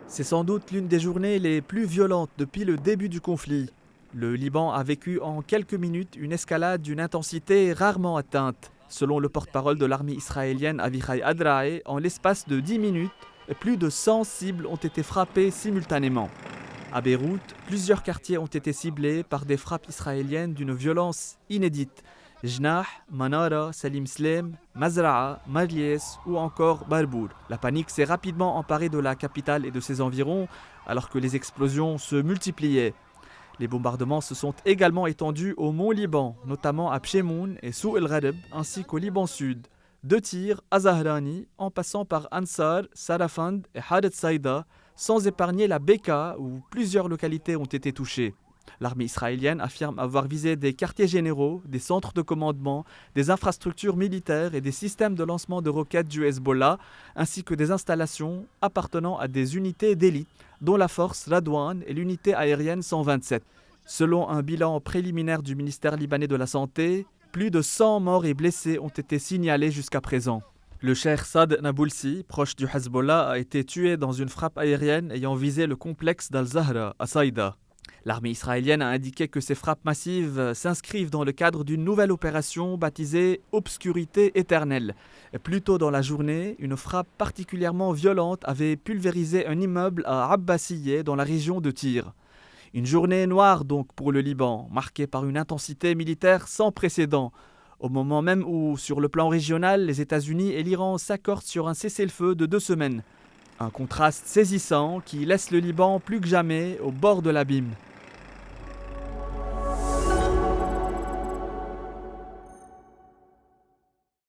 C'est sans doute l'une des journées les plus violentes depuis le début du conflit. Le Liban a vécu en quelques minutes une escalade d'une intensité rarement atteinte. Selon le porte-parole de l'armée israélienne Avichai Adrae, en l'espace de 10 minutes, plus de 100 cibles ont été frappées simultanément. À Beyrouth, plusieurs quartiers ont été ciblés par des frappes israéliennes d'une violence inédite. Jnah, Manara, Salim Slem, Mazra'a, Marlies ou encore Barbour. La panique s'est rapidement emparée de la capitale et de ses environs alors que les explosions se multipliaient. Les bombardements se sont également étendus au Mont Liban, notamment à Pchemoun et Sou el-Ghareb, ainsi qu'au Liban Sud. 2 tirs à Zahrani, en passant par Ansar, Sarafand et Haret Saïda, sans épargner la Beka où plusieurs localités ont été touchées. L'armée israélienne affirme avoir visé des quartiers généraux, des centres de commandement, des infrastructures militaires et des systèmes de lancement de roquettes du Hezbollah, ainsi que des installations appartenant à des unités d'élite, dont la force Radwan et l'unité aérienne 127. Selon un bilan préliminaire du ministère libanais de la Santé, plus de 100 morts et blessés ont été signalés jusqu'à présent. Le cheikh Saad Nabulsi, proche du Hezbollah, a été tué dans une frappe aérienne ayant visé le complexe d'Al-Zahra à Saïda. L'armée israélienne a indiqué que ces frappes massives s'inscrivent dans le cadre d'une nouvelle opération baptisée « Obscurité éternelle ». Plus tôt dans la journée, une frappe particulièrement violente avait pulvérisé un immeuble à Abbasiyeh dans la région de Tyr. Une journée noire donc pour le Liban, marquée par une intensité militaire sans précédent. Au moment même où, sur le plan régional, les États-Unis et l'Iran s'accordent sur un cessez-le-feu de 2 semaines. Un contraste saisissant qui laisse le Liban plus que jamais au bord de l'abîme.